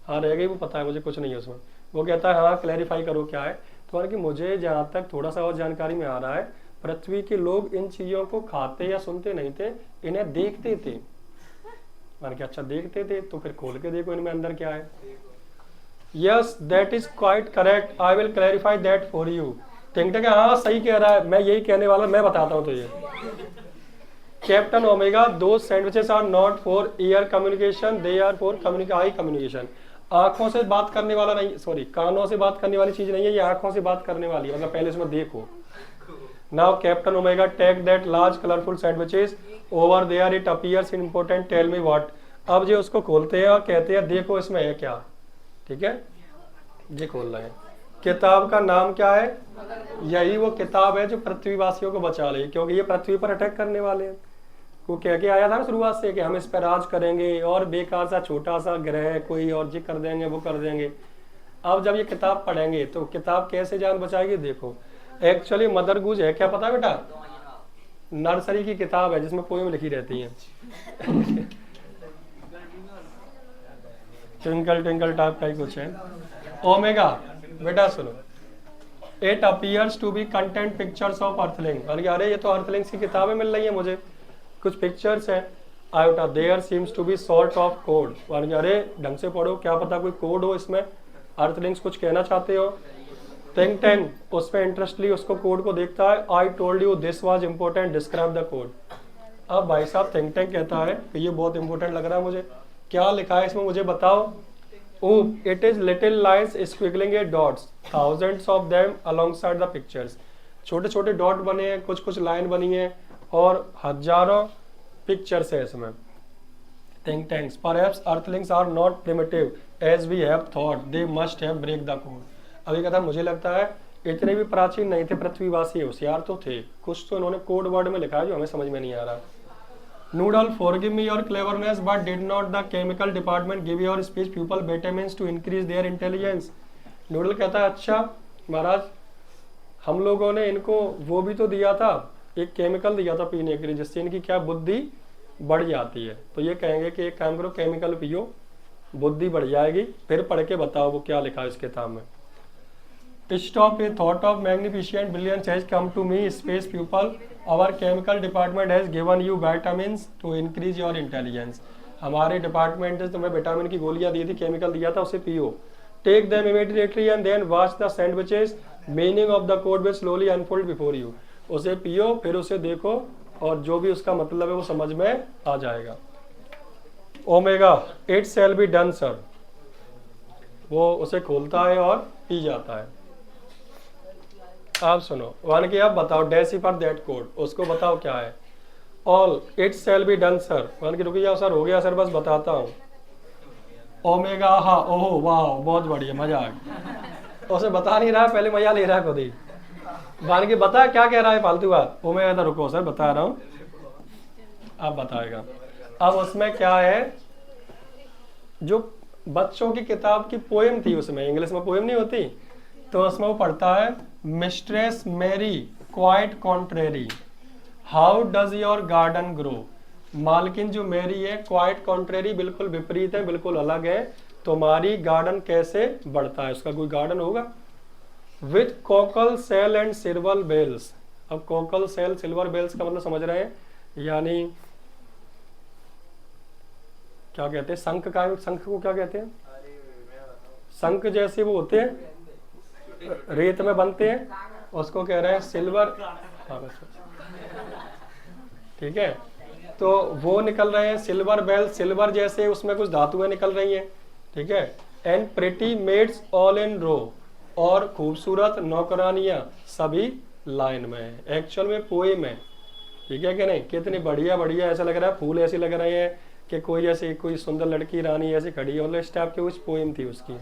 हाँ रह गई वो, पता है मुझे कुछ नहीं है उसमें। वो कहता है हाँ क्लैरिफाई करो क्या है। तो कि मुझे जहाँ तक थोड़ा सा और जानकारी में आ रहा है, पृथ्वी के लोग इन चीज़ों को खाते या सुनते नहीं थे, इन्हें देखते थे। मैंने कहा अच्छा देखते थे, तो फिर खोल के देखो इनमें अंदर क्या है। Yes that is quite correct, I will clarify that for you. टिंगटिंग हाँ सही कह रहा है, मैं यही कहने वाला, मैं बताता हूँ तुझे। Captain Omega, those sandwiches are not for ear communication, they are for eye communication. आंखों से बात करने वाला नहीं, सॉरी कानों से बात करने वाली चीज नहीं है, ये आंखों से बात करने वाली है, मतलब पहले इसमें देखो। Now captain Omega take that large colourful sandwiches over there, it appears in important, tell me what. अब जो उसको खोलते हैं और कहते हैं देखो इसमें है क्या, ठीक है, ये खोल रहे हैं। किताब का नाम क्या है? यही वो किताब है जो पृथ्वीवासियों को बचा रही है, क्योंकि ये पृथ्वी पर अटैक करने वाले हैं। वो कह के आया था ना शुरुआत से कि हम इस पर राज करेंगे और बेकार सा छोटा सा ग्रह है कोई और जी कर देंगे, वो कर देंगे। अब जब ये किताब पढ़ेंगे तो किताब कैसे जान बचाएगी, देखो। एक्चुअली मदर गूज है, क्या पता बेटा? नर्सरी की किताब है जिसमें पोएम लिखी रहती है। ट्विंकल ट्विंकल टाइप का ही कुछ है। ओमेगा बेटा सुनो, it appears to be content pictures of earthling. अरे ये तो अर्थलिंग्स की किताबें मिल रही है मुझे, कुछ पिक्चर्स हैं। Iota there seems to be sort of code. अरे ढंग से पढ़ो, क्या पता कोई कोड हो इसमें, अर्थलिंग्स कुछ कहना चाहते हो। थिंक टैंक उसमें इंटरेस्टली उसको कोड को देखता है। I told you this was important, describe the code. अब भाई साहब थिंक टैंक कहता है कि ये बहुत इंपॉर्टेंट लग रहा है मुझे, क्या लिखा है इसमें मुझे बताओ। Oh, it is little lines squiggling at dots, thousands of them alongside the pictures. छोटे छोटे डॉट बने हैं, कुछ कुछ लाइन बनी है और हजारों पिक्चर्स है इसमें। Think tanks, perhaps earthlings are not primitive as we have thought. They must have break the code. अभी कहता मुझे लगता है इतने भी प्राचीन नहीं थे पृथ्वीवासी, होशियार तो थे, कुछ तो इन्होंने कोड वर्ड में लिखा है जो हमें समझ में नहीं आ रहा। Noodle, forgive me your cleverness, but did not the chemical department give your speech pupil vitamins to increase their intelligence? Noodle कहता है अच्छा महाराज, हम लोगों ने इनको वो भी तो दिया था, एक केमिकल दिया था पीने के लिए जिससे इनकी क्या बुद्धि बढ़ जाती है। तो ये कहेंगे कि एक काम करो केमिकल पियो, बुद्धि बढ़ जाएगी। फिर पढ़ के बताओ वो क्या लिखा है इस किताब में। Stop, a thought of magnificent brilliance has come to me, space pupil. Our chemical department has given you vitamins to increase your intelligence. हमारे डिपार्टमेंट ने तुम्हें विटामिन की गोलियां दी थी, केमिकल दिया था, उसे पियो। Take them immediately and then watch the sandwiches. Meaning of the code will slowly unfold before you. उसे पियो फिर उसे देखो और जो भी उसका मतलब है वो समझ में आ जाएगा। Omega, it shall be done sir. वो उसे खोलता है और पी जाता है। आप सुनो, वन की आप बताओ डेसिफर दैट कोड, उसको बताओ क्या है। All it shall be done sir. One की रुकी जाओ सर, हो गया सर, बस बताता हूँ। ओमेगा, हाँ ओहो वाह बहुत बढ़िया, मजा आ गया। उसे बता नहीं रहा, पहले मजा ले रहा है खुद ही। वन की बता क्या कह रहा है फालतू बात। ओमेगा तो रुको सर बता रहा हूँ, अब बताएगा। अब उसमें क्या है, जो बच्चों की किताब की पोएम थी, उसमें इंग्लिश में पोएम नहीं होती, तो उसमें वो पढ़ता है mistress Mary quite contrary, how does your garden grow. मालकिन जो मैरी है क्वाइट कॉन्ट्रेरी, बिल्कुल विपरीत है, बिल्कुल अलग है। तुम्हारी गार्डन कैसे बढ़ता है, उसका कोई गार्डन होगा। With cockle shell and silver bells. अब कोकल सेल सिल्वर बेल्स का मतलब समझ रहे हैं, यानी क्या कहते हैं, शंख का, शंख को क्या कहते हैं, शंख जैसे वो होते हैं रेत में बनते हैं, उसको कह रहे हैं सिल्वर। हाँ ठीक है, तो वो निकल रहे हैं सिल्वर बेल, सिल्वर जैसे उसमें कुछ धातुएं निकल रही हैं, ठीक है। And pretty maids all in row, और खूबसूरत नौकरानियां सभी लाइन में है। एक्चुअल में पोएम है, ठीक है कि नहीं। कितनी बढ़िया बढ़िया, ऐसा लग रहा है फूल ऐसे लग रहे हैं कि कोई ऐसी कोई सुंदर लड़की रानी ऐसी खड़ी है, मतलब इस टाइप की कुछ पोएम थी उसकी।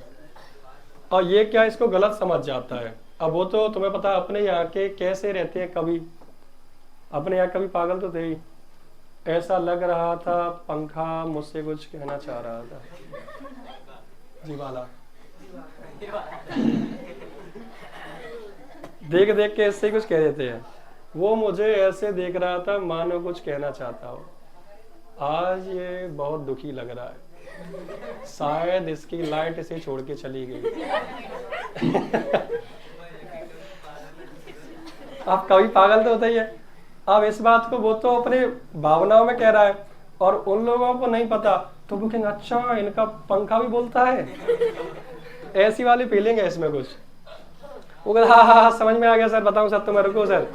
और ये क्या इसको गलत समझ जाता है। अब वो तो तुम्हें पता अपने यहाँ के कैसे रहते हैं, कभी अपने यहाँ कभी पागल तो थे ही। ऐसा लग रहा था पंखा मुझसे कुछ कहना चाह रहा था। जीवाला। देख देख के इससे कुछ कह देते हैं। वो मुझे ऐसे देख रहा था मानो कुछ कहना चाहता हो। आज ये बहुत दुखी लग रहा है, शायद इसकी लाइट इसे छोड़ के चली गई। आप कभी पागल तो होता ही है। अब इस बात को वो तो अपने भावनाओं में कह रहा है और उन लोगों को नहीं पता, तो वो कहेंगे अच्छा इनका पंखा भी बोलता है। ऐसी वाली फीलिंग है इसमें कुछ। वो कहता हाँ हाँ हाँ समझ में आ गया सर, बताऊं सर तुम्हें, रुको सर।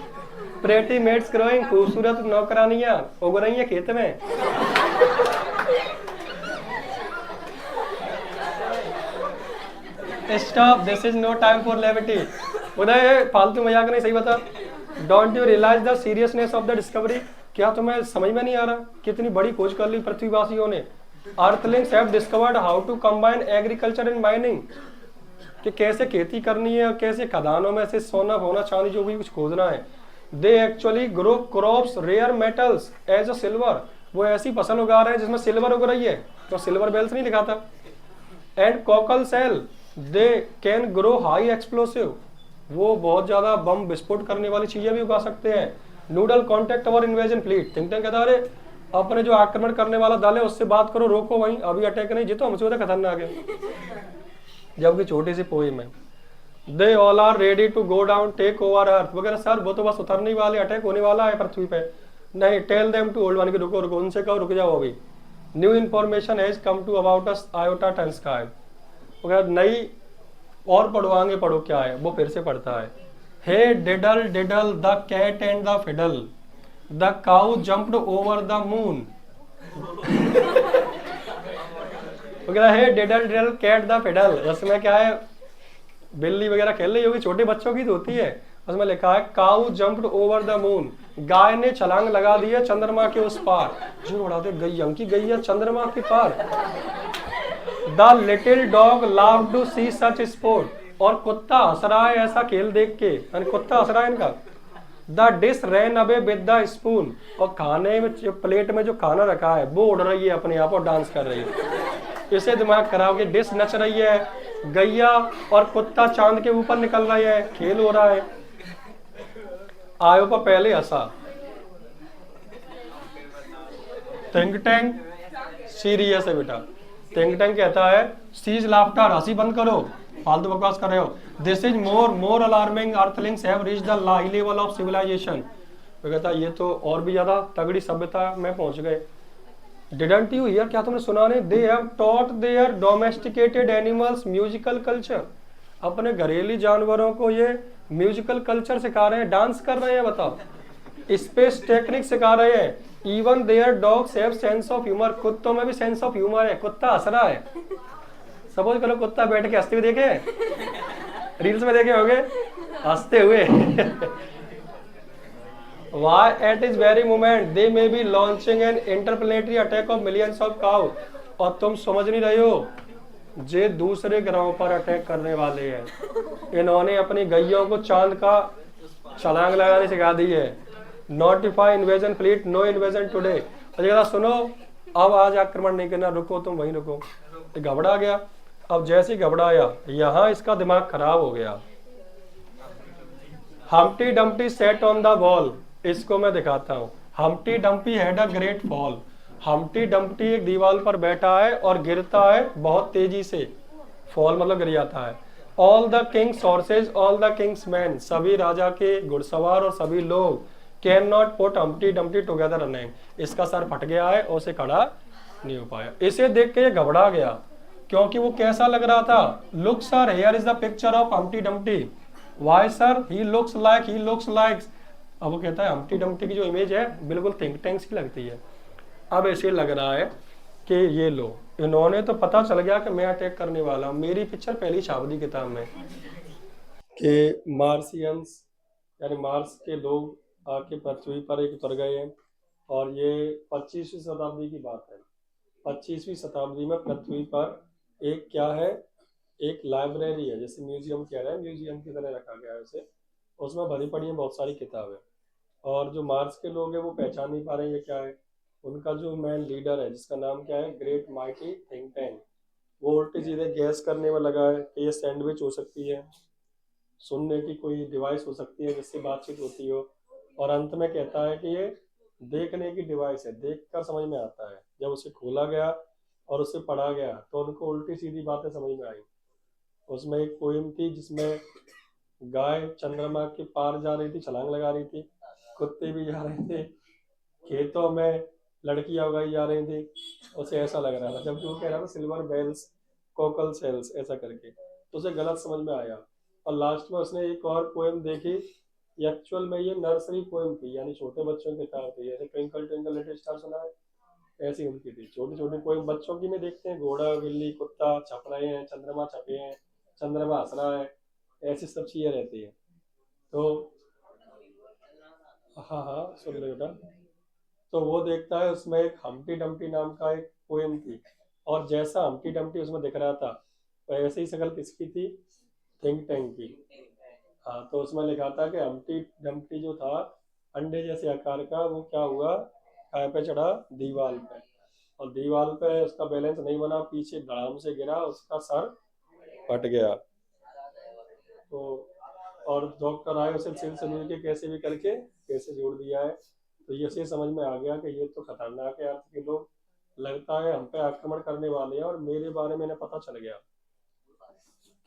प्रेटी मेड्स ग्रोइंग, खूबसूरत नौकरानियां उग रही हैं खेत में। Stop, this is no time for levity. उदय फालतू मजाक नहीं, सही बता। Don't you realize the seriousness of the discovery? क्या तुम्हें समझ में नहीं आ रहा कितनी बड़ी खोज कर ली पृथ्वीवासियों ने? Earthlings have discovered how to combine agriculture and mining, कि कैसे खेती करनी है और कैसे खदानों में से सोना होना चांदी जो भी कुछ खोजना है। They actually grow crops rare metals as a silver, वो ऐसी फसल उगा रहे हैं जिसमें सिल्वर उग रही है, तो सिल्वर बेल्स नहीं लिखा था। And cockle shell, they can grow high explosive, वो बहुत ज्यादा बम विस्फोट करने वाली चीजें भी उगा सकते हैं। नूडल कॉन्टेक्ट अवर इन्वेजन फ्लीट, थिंक टैंक कहता है अपने जो आक्रमण करने वाला दल है उससे बात करो, रोको वहीं, अभी अटैक नहीं, जीतो हमसे ज्यादा खतरनाक है। जबकि छोटी सी पोइम है। They all are ready to go down take over Earth, वगैरह सर वो तो बस उतरने वाले, अटैक होने वाला है पृथ्वी पे। नहीं, टेल देम टू होल्ड, मान के रुको रुको, उनसे कहो रुक जाओ अभी। New information has come to about us Iota टंस्काय, वगैरह नई और पढ़ो, आगे पढ़ो क्या है, वो फिर से पढ़ता है। Hey diddle diddle the cat and the fiddle, the cow jumped over the moon. वगैरह है diddle diddle cat the fiddle, उसमें क्या है बिल्ली वगैरह खेल रही होगी, छोटे बच्चों की तो होती है। उसमें लिखा है cow jumped over the moon, गाय ने छलांग लगा दी है चंद्रमा के उस पार। जो उड़ाते गई की गई है चंद्रमा के पार। The little dog love to see such sport, और कुत्ता हंस रहा है ऐसा खेल देख के, यानी कुत्ता हंस रहा है इनका। The dish ran away with the spoon, और खाने में प्लेट में जो खाना रखा है वो उड़ रही है अपने आप और डांस कर रही है। इसे दिमाग खराब, कि डिश नच रही है, गैया और कुत्ता चांद के ऊपर निकल रहे हैं, खेल हो रहा है। आयो पर पहले हंसा। थिंक टैंक सीरियस है बेटा। थिंक टैंक कहता है सीज लाफ्टर, हंसी बंद करो, फालतू बकवास कर रहे हो। This is more alarming, earthlings have reached the high level of civilisation, वो कहता है ये तो और भी ज्यादा तगड़ी सभ्यता में पहुंच गए। Didn't you hear, क्या तुमने सुना नहीं? They have taught their domesticated animals musical culture, अपने घरेलू जानवरों को ये म्यूजिकल कल्चर सिखा रहे हैं, डांस कर रहे हैं, बताओ। स्पेस टेक्निक सिखा रहे हैं। Even their dogs have sense of humour, कुत्तों में भी सेंस ऑफ ह्यूमर है, कुत्ता हंस रहा है। सपोज करो कुत्ता बैठ के हंसते हुए देखे, रील्स में देखे होंगे हंसते हुए। Why at this very moment they may be launching an interplanetary attack of millions of cow, और तुम समझ नहीं रहे हो जे दूसरे ग्रहों पर अटैक करने वाले हैं। इन्होंने अपनी गैयों को चांद का छलांग लगाने सिखा दी है। Notify invasion fleet, no invasion today, और सुनो अब आज आक्रमण नहीं करना, रुको तुम वहीं रुको। घबरा गया। अब जैसे ही घबराया यहाँ इसका दिमाग खराब हो गया। Humpty Dumpty set on the wall, इसको मैं दिखाता हूँ। Humpty Dumpty had a great fall, Humpty Dumpty एक दीवार पर बैठा है और गिरता है बहुत तेजी से, फॉल मतलब गिर जाता है। All the Kings horse's, all the Kings man, सभी राजा के घुड़सवार और सभी लोग can not put Humpty Dumpty together running, इसका सर फट गया है और उसे खड़ा नहीं हो पाया। इसे देख के ये घबरा गया, क्योंकि वो कैसा लग रहा था। Look sir, here is the picture of Humpty Dumpty. Why sir, he looks like. अब वो कहता है हम्प्टी डम्प्टी की जो इमेज है बिल्कुल थिंक टैंक्स की लगती है। अब ऐसे लग रहा है कि ये लो, इन्होंने तो पता चल गया कि मैं अटैक करने वाला हूँ। मेरी पिक्चर पहली छाप दी किताब में कि मार्सियंस यानी मार्स के लोग आके पृथ्वी पर एक उतर गए हैं, और ये 25वीं शताब्दी की बात है। 25वीं शताब्दी में पृथ्वी पर एक क्या है, एक लाइब्रेरी है, जैसे म्यूजियम कह रहे हैं, म्यूजियम की तरह रखा गया है उसे। उसमें भरी पड़ी है बहुत सारी किताबें, और जो मार्स के लोग हैं वो पहचान नहीं पा रहे हैं ये क्या है। उनका जो मेन लीडर है जिसका नाम क्या है, ग्रेट माइटी थिंक टैंक, वो उल्टी सीधे गैस करने में लगा है कि ये सैंडविच हो सकती है, सुनने की कोई डिवाइस हो सकती है जिससे बातचीत होती हो, और अंत में कहता है कि ये देखने की डिवाइस है, देख कर समझ में आता है। जब उसे खोला गया और उसे पढ़ा गया तो उनको उल्टी सीधी बातें समझ में आई। उसमें एक पोएम थी जिसमें गाय चंद्रमा के पार जा रही थी, छलांग लगा रही थी, कुत्ते भी जा रहे थे, खेतों में लड़कियां उगाई जा रही थी। उसे ऐसा लग रहा था, जबकि वो कह रहा था सिल्वर बेल्स कोकल सेल्स ऐसा करके, तो उसे गलत समझ में आया। और लास्ट में उसने एक और पोएम देखी, एक्चुअल में ये नर्सरी पोएम थी, यानी छोटे बच्चों की किताब थी, जैसे ट्विंकल ट्विंकल लिटिल स्टार सुना है, ऐसी उनकी थी। छोटी छोटी पोएम बच्चों की में देखते हैं, घोड़ा बिल्ली कुत्ता छप रहे हैं, चंद्रमा छपे हैं, चंद्रमा हंस रहा है, ऐसी सब चीजें रहती है। तो हाँ हाँ सुन लो बेटा। तो वो देखता है, उसमें एक हम्टी डम्टी नाम का एक पोएम थी, और जैसा हम्टी डम्टी उसमें दिख रहा था वैसे ही शक्ल किसकी थी, थिंक टैंक की। हाँ, तो उसमें लिखा था कि हम्टी डम्टी जो था अंडे जैसे आकार का, वो क्या हुआ, काय पे चढ़ा, दीवार पे, और दीवार पे उसका बैलेंस नहीं बना, पीछे धड़ाम से गिरा, उसका सर फट गया। तो और डॉक्टर आए उसे सिल सिल के कैसे भी करके कैसे जोड़ दिया है। तो ये से समझ में आ गया कि ये तो खतरनाक है, अर्थ के लोग लगता है हम पे आक्रमण करने वाले हैं, और मेरे बारे में इन्हें पता चल गया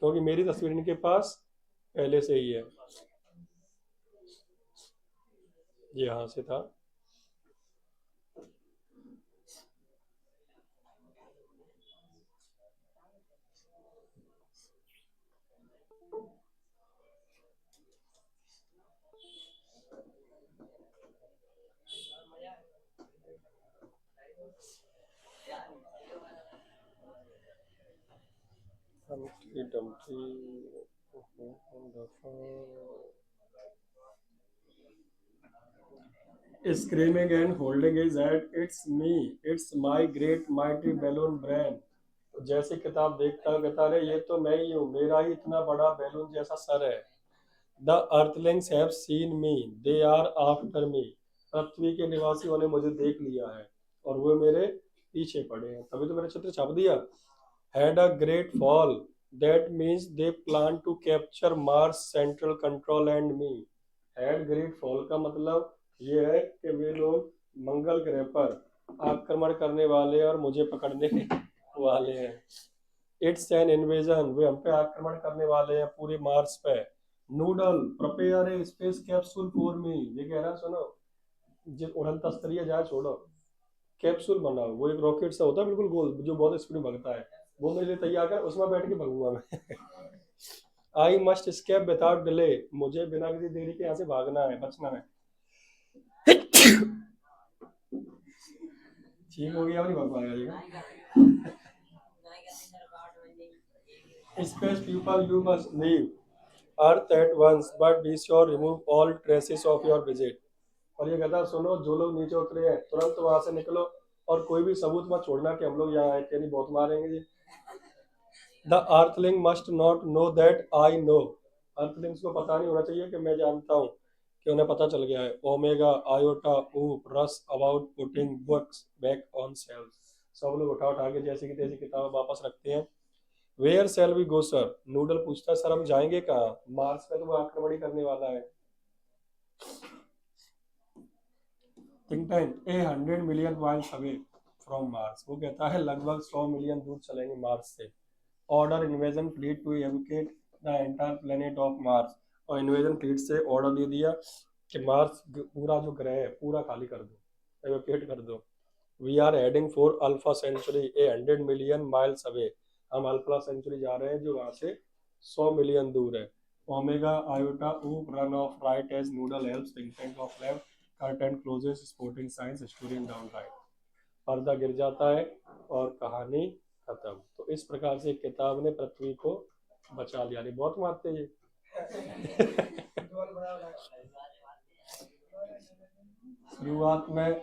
क्योंकि मेरी तस्वीर इनके पास पहले से ही है। ये यहाँ से था। Humpty Dumpty screaming and holding his head, it's me, it's my great mighty balloon brain। तो जैसे किताब देखता हूँ कहता रहे ये तो मैं ही हूँ, मेरा ही इतना बड़ा बैलून जैसा सर है। The earthlings have seen me, they are after me. पृथ्वी के निवासियों ने मुझे देख लिया है और वो मेरे पीछे पड़े हैं, तभी तो मैंने चित्र छाप दिया। Had a great fall, that means they plan to capture Mars central control and me. Had great fall का मतलब ये है कि वे लोग मंगल ग्रह पर आक्रमण करने वाले हैं और मुझे पकड़ने वाले हैं। इट्स एन इन्वेजन, वे हम पे आक्रमण करने वाले हैं पूरे मार्स पे। Noodle prepare a space capsule for me, ये कह रहा है सुनो, जो उड़न तस्तरीय जहाज छोड़ो, कैप्सूल बनाओ, वो एक रॉकेट सा होता है बिल्कुल गोल जो बहुत स्पीड में भगता है, वो मेरे लिए तैयार कर, उसमें बैठ के भगूंगा मैं। I must escape without delay, मुझे बिना किसी देरी के यहाँ से भागना है, बचना है। ठीक हो गया, नहीं भग पाएगा। Space people, you must leave Earth at once, but be sure remove all traces of your visit। और ये कहता सुनो, जो लोग नीचे उतरे हैं तुरंत वहां से निकलो, और कोई भी सबूत मत छोड़ना कि हम लोग यहाँ आए थे, नहीं बहुत मारेंगे जी। The earthling must not know that I know, अर्थलिंग्स को पता नहीं होना चाहिए कि मैं जानता हूँ, कि उन्हें पता चल गया है। ओमेगा आयोटा ऊप रस about putting books back on shelf, सब लोग उठा उठा के जैसे कि तैसी किताब वापस रखते हैं। Where shall we go sir, Noodle पूछता है सर हम जाएंगे कहाँ, मार्स पे तो वो आक्रमण ही करने वाला है। Think tank A 100 million miles away from Mars, वो कहता है लगभग 100 मिलियन दूर चलेंगे मार्स से। Order invasion fleet to evacuate the entire planet of Mars, और इन्वेजन फ्लीट से ऑर्डर दे दिया कि मार्स पूरा जो ग्रह है पूरा खाली कर दो, एवोकेट कर दो। We are heading for Alpha Centauri a 100 million miles away, हम अल्फा सेंचुरी जा रहे हैं जो वहां से 100 मिलियन दूर है। Omega Iota Oop run off right as Noodle helps Think Tank off left, curtain closes sporting science story down right. पर्दा गिर जाता है और कहानी खत्म। तो इस प्रकार से किताब ने पृथ्वी को बचा लिया। नहीं बहुत मारते ये। शुरुआत में